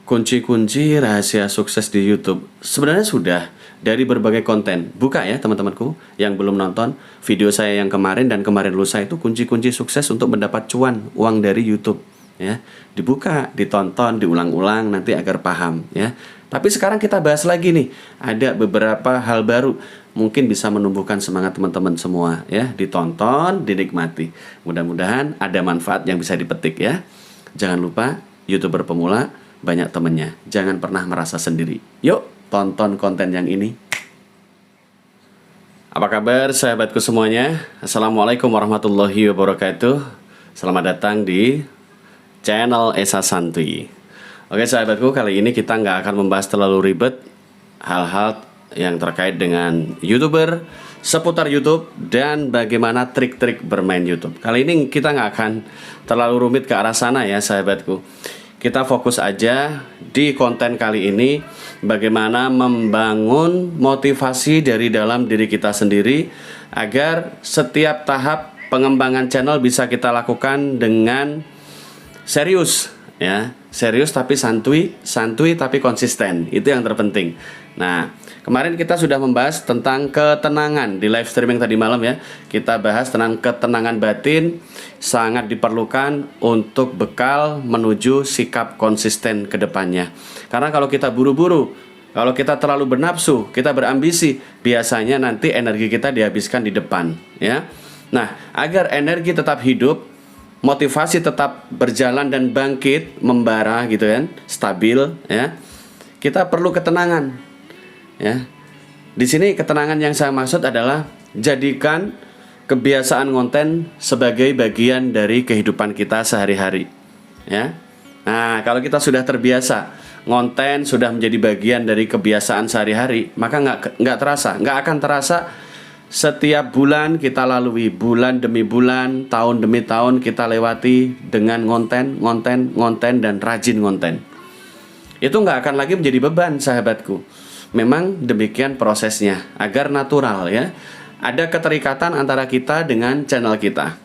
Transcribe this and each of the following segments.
kunci-kunci rahasia sukses di YouTube. Sebenarnya sudah dari berbagai konten. Buka ya teman-temanku yang belum nonton video saya yang kemarin dan kemarin lusa itu kunci-kunci sukses untuk mendapat cuan uang dari YouTube ya. Dibuka, ditonton, diulang-ulang nanti agar paham ya. Tapi sekarang kita bahas lagi nih. Ada beberapa hal baru mungkin bisa menumbuhkan semangat teman-teman semua ya. Ditonton, dinikmati. Mudah-mudahan ada manfaat yang bisa dipetik ya. Jangan lupa YouTuber pemula banyak temennya. Jangan pernah merasa sendiri. Yuk, tonton konten yang ini. Apa kabar sahabatku semuanya? Assalamualaikum warahmatullahi wabarakatuh. Selamat datang di channel Esa Santuy. Oke sahabatku, kali ini kita nggak akan membahas terlalu ribet hal-hal yang terkait dengan YouTuber, seputar YouTube, dan bagaimana trik-trik bermain YouTube. Kali ini kita nggak akan terlalu rumit ke arah sana ya sahabatku. Kita fokus aja di konten kali ini bagaimana membangun motivasi dari dalam diri kita sendiri agar setiap tahap pengembangan channel bisa kita lakukan dengan serius ya. Serius tapi santuy, santuy tapi konsisten. Itu yang terpenting. Nah, kemarin kita sudah membahas tentang ketenangan di live streaming tadi malam ya. Kita bahas tentang ketenangan batin sangat diperlukan untuk bekal menuju sikap konsisten ke depannya. Karena kalau kita buru-buru, kalau kita terlalu bernafsu, kita berambisi, biasanya nanti energi kita dihabiskan di depan ya. Nah, agar energi tetap hidup, motivasi tetap berjalan dan bangkit, membara gitu kan, stabil ya. Kita perlu ketenangan. Ya. Di sini ketenangan yang saya maksud adalah jadikan kebiasaan konten sebagai bagian dari kehidupan kita sehari-hari. Ya. Nah, kalau kita sudah terbiasa konten sudah menjadi bagian dari kebiasaan sehari-hari, maka nggak akan terasa. Setiap bulan kita lalui, bulan demi bulan, tahun demi tahun kita lewati dengan konten dan rajin konten. Itu nggak akan lagi menjadi beban sahabatku. Memang demikian prosesnya agar natural ya. Ada keterikatan antara kita dengan channel kita.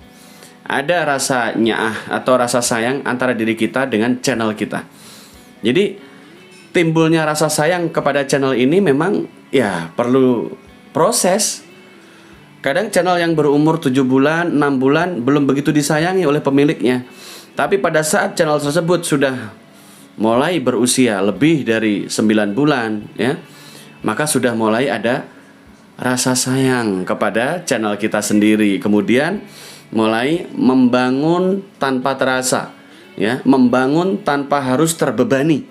Ada rasa nyaah atau rasa sayang antara diri kita dengan channel kita. Jadi timbulnya rasa sayang kepada channel ini memang ya perlu proses. Kadang channel yang berumur 7 bulan, 6 bulan belum begitu disayangi oleh pemiliknya. Tapi pada saat channel tersebut sudah mulai berusia lebih dari 9 bulan ya, maka sudah mulai ada rasa sayang kepada channel kita sendiri. Kemudian mulai membangun tanpa terasa ya, membangun tanpa harus terbebani.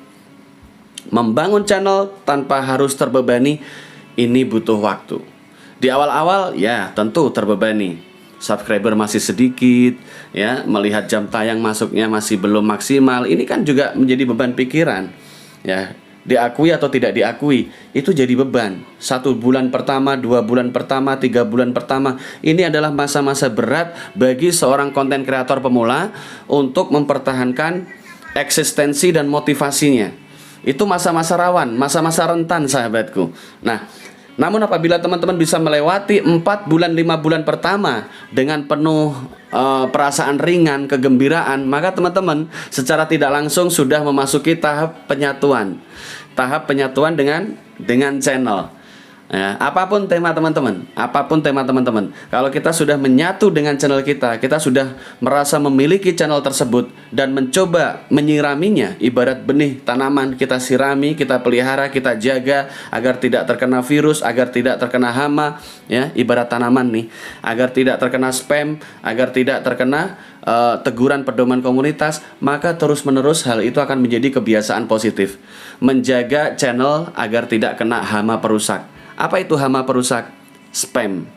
Membangun channel tanpa harus terbebani ini butuh waktu. Di awal-awal ya tentu terbebani. Subscriber masih sedikit ya, melihat jam tayang masuknya masih belum maksimal. Ini kan juga menjadi beban pikiran. Ya, diakui atau tidak diakui itu jadi beban. 1 bulan pertama, 2 bulan pertama, 3 bulan pertama, ini adalah masa-masa berat bagi seorang konten kreator pemula untuk mempertahankan eksistensi dan motivasinya. Itu masa-masa rawan, masa-masa rentan sahabatku. Nah, namun apabila teman-teman bisa melewati 4 bulan, 5 bulan pertama dengan penuh perasaan ringan, kegembiraan, maka teman-teman secara tidak langsung sudah memasuki tahap penyatuan. Tahap penyatuan dengan channel. Ya, apapun tema teman-teman, kalau kita sudah menyatu dengan channel kita sudah merasa memiliki channel tersebut dan mencoba menyiraminya, ibarat benih tanaman, kita sirami, kita pelihara, kita jaga agar tidak terkena virus, agar tidak terkena hama, ya, ibarat tanaman nih, agar tidak terkena spam, agar tidak terkena teguran pedoman komunitas, maka terus-menerus hal itu akan menjadi kebiasaan positif, menjaga channel agar tidak kena hama perusak. Apa itu hama perusak? Spam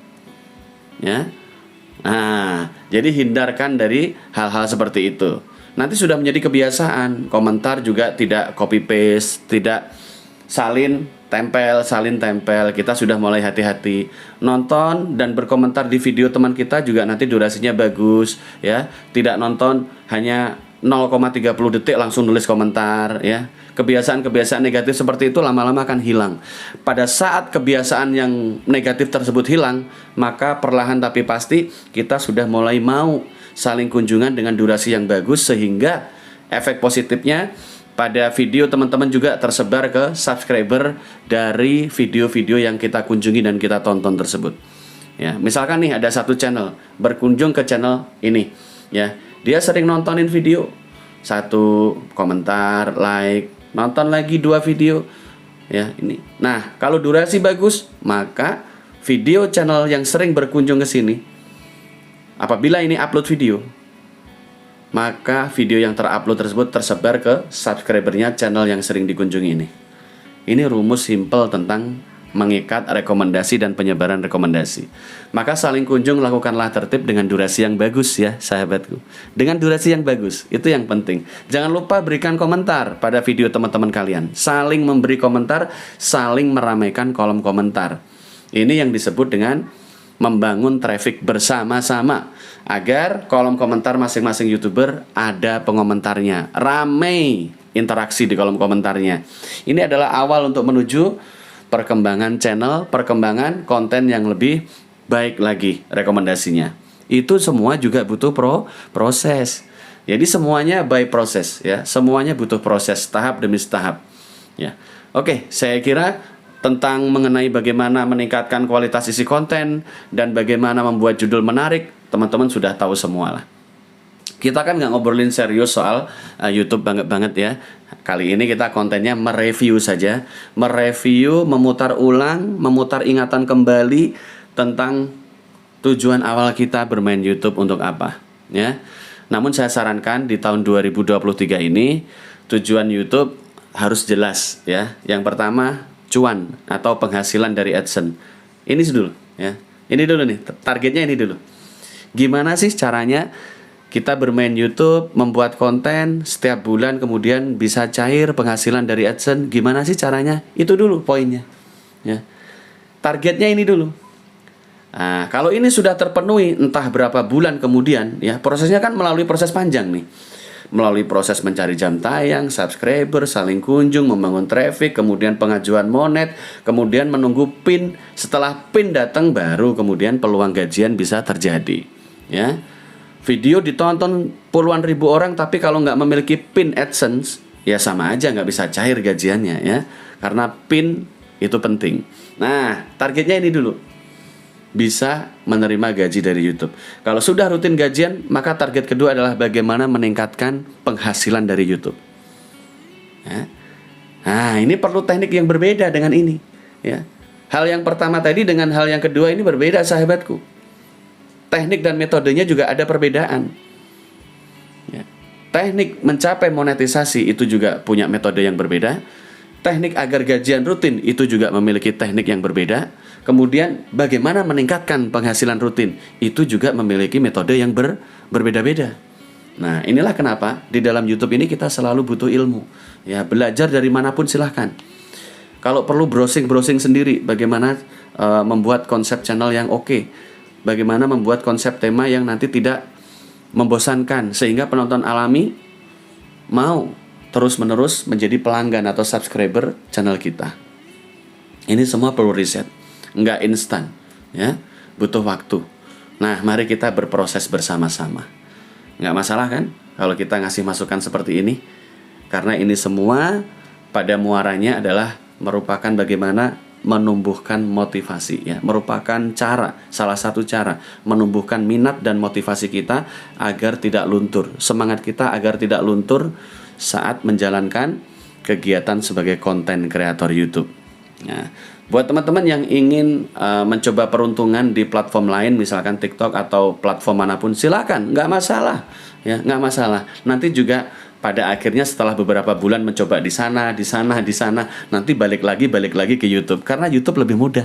ya. Nah, jadi hindarkan dari hal-hal seperti itu. Nanti sudah menjadi kebiasaan. Komentar juga tidak copy paste, tidak salin tempel. Kita sudah mulai hati-hati. Nonton dan berkomentar di video teman kita juga nanti durasinya bagus ya. Tidak nonton hanya 0,30 detik langsung nulis komentar ya. Kebiasaan-kebiasaan negatif seperti itu lama-lama akan hilang. Pada saat kebiasaan yang negatif tersebut hilang, maka perlahan tapi pasti kita sudah mulai mau saling kunjungan dengan durasi yang bagus, sehingga efek positifnya pada video teman-teman juga tersebar ke subscriber dari video-video yang kita kunjungi dan kita tonton tersebut. Ya, misalkan nih ada satu channel berkunjung ke channel ini, ya, dia sering nontonin video, satu komentar, like, nonton lagi 2 video, ya ini. Nah, kalau durasi bagus, maka video channel yang sering berkunjung ke sini, apabila ini upload video, maka video yang terupload tersebut tersebar ke subscribernya channel yang sering dikunjungi ini. Ini rumus simple tentang mengikat rekomendasi dan penyebaran rekomendasi. Maka saling kunjung, lakukanlah tertib dengan durasi yang bagus ya sahabatku. Dengan durasi yang bagus, itu yang penting. Jangan lupa berikan komentar pada video teman-teman kalian. Saling memberi komentar, saling meramaikan kolom komentar. Ini yang disebut dengan membangun traffic bersama-sama, agar kolom komentar masing-masing YouTuber ada pengomentarnya, ramai interaksi di kolom komentarnya. Ini adalah awal untuk menuju perkembangan channel, perkembangan konten yang lebih baik lagi rekomendasinya. Itu semua juga butuh proses. Jadi semuanya by proses ya, semuanya butuh proses tahap demi tahap. Ya. Oke, saya kira tentang mengenai bagaimana meningkatkan kualitas isi konten dan bagaimana membuat judul menarik, teman-teman sudah tahu semua lah. Kita kan nggak ngobrolin serius soal YouTube banget ya. Kali ini kita kontennya mereview saja, mereview, memutar ulang, memutar ingatan kembali tentang tujuan awal kita bermain YouTube untuk apa, ya. Namun saya sarankan di tahun 2023 ini tujuan YouTube harus jelas, ya. Yang pertama, cuan atau penghasilan dari AdSense. Ini dulu, ya. Ini dulu nih, targetnya ini dulu. Gimana sih caranya kita bermain YouTube, membuat konten setiap bulan, kemudian bisa cair penghasilan dari AdSense? Gimana sih caranya? Itu dulu poinnya, ya. Targetnya ini dulu. Nah, kalau ini sudah terpenuhi entah berapa bulan kemudian, ya, prosesnya kan melalui proses panjang nih. Melalui proses mencari jam tayang, subscriber, saling kunjung, membangun traffic, kemudian pengajuan monet, kemudian menunggu pin. Setelah pin datang, baru kemudian peluang gajian bisa terjadi, ya. Video ditonton puluhan ribu orang, tapi kalau nggak memiliki pin AdSense, ya sama aja nggak bisa cair gajiannya, ya. Karena pin itu penting. Nah, targetnya ini dulu, bisa menerima gaji dari YouTube. Kalau sudah rutin gajian, maka target kedua adalah bagaimana meningkatkan penghasilan dari YouTube, ya. Nah, ini perlu teknik yang berbeda dengan ini, ya. Hal yang pertama tadi dengan hal yang kedua ini berbeda, sahabatku. Teknik dan metodenya juga ada perbedaan, ya. Teknik mencapai monetisasi itu juga punya metode yang berbeda. Teknik agar gajian rutin itu juga memiliki teknik yang berbeda. Kemudian bagaimana meningkatkan penghasilan rutin itu juga memiliki metode yang berbeda-beda. Nah, inilah kenapa di dalam YouTube ini kita selalu butuh ilmu, ya. Belajar dari manapun silahkan. Kalau perlu browsing sendiri bagaimana membuat konsep channel yang oke. Bagaimana membuat konsep tema yang nanti tidak membosankan, sehingga penonton alami mau terus-menerus menjadi pelanggan atau subscriber channel kita. Ini semua perlu riset, nggak instan, ya, butuh waktu. Nah, mari kita berproses bersama-sama. Nggak masalah kan kalau kita ngasih masukan seperti ini, karena ini semua pada muaranya adalah merupakan bagaimana menumbuhkan motivasi, ya, merupakan salah satu cara menumbuhkan minat dan motivasi kita agar tidak luntur, semangat kita agar tidak luntur saat menjalankan kegiatan sebagai konten kreator YouTube. Nah, buat teman-teman yang ingin mencoba peruntungan di platform lain, misalkan TikTok atau platform manapun, silakan, nggak masalah, ya, nggak masalah. Nanti juga pada akhirnya setelah beberapa bulan mencoba di sana, nanti balik lagi ke YouTube, karena YouTube lebih mudah.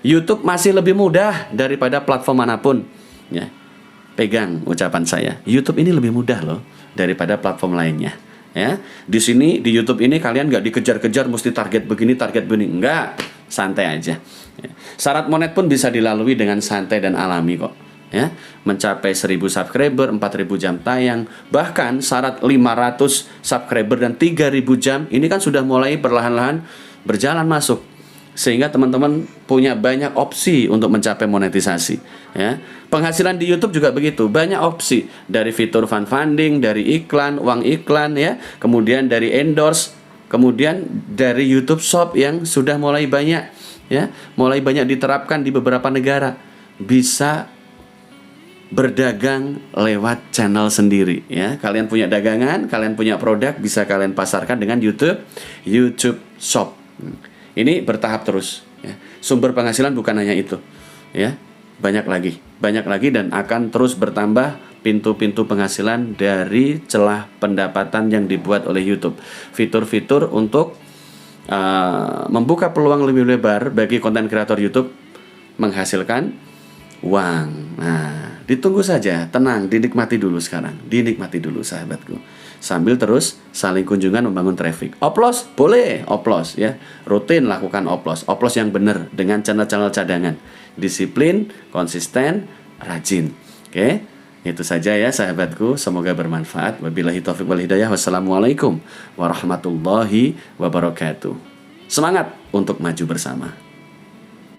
YouTube masih lebih mudah daripada platform manapun, ya. Pegang ucapan saya, YouTube ini lebih mudah loh daripada platform lainnya, ya. Di sini di YouTube ini kalian nggak dikejar-kejar mesti target begini, enggak, santai aja, ya. Syarat monet pun bisa dilalui dengan santai dan alami kok, ya. Mencapai 1000 subscriber, 4000 jam tayang, bahkan syarat 500 subscriber dan 3000 jam, ini kan sudah mulai perlahan-lahan berjalan masuk. sehingga teman-teman punya banyak opsi untuk mencapai monetisasi, ya. Penghasilan di YouTube juga begitu, banyak opsi, dari fitur funding, dari iklan, uang iklan, ya, kemudian dari endorse, kemudian dari YouTube Shop yang sudah mulai banyak, ya, mulai banyak diterapkan di beberapa negara. Bisa berdagang lewat channel sendiri, ya. Kalian punya dagangan, kalian punya produk, bisa kalian pasarkan dengan YouTube Shop. Ini bertahap terus, ya. Sumber penghasilan bukan hanya itu, ya. Banyak lagi dan akan terus bertambah pintu-pintu penghasilan dari celah pendapatan yang dibuat oleh YouTube. Fitur-fitur untuk membuka peluang lebih lebar bagi konten kreator YouTube menghasilkan uang. Nah, ditunggu saja, tenang, dinikmati dulu sekarang. Dinikmati dulu sahabatku. Sambil terus saling kunjungan membangun traffic. Oplos, boleh, oplos, ya. Rutin lakukan oplos. Oplos yang benar dengan channel-channel cadangan. Disiplin, konsisten, rajin. Oke? Itu saja ya sahabatku, semoga bermanfaat. Wabillahi taufiq wal hidayah. Wassalamualaikum warahmatullahi wabarakatuh. Semangat untuk maju bersama.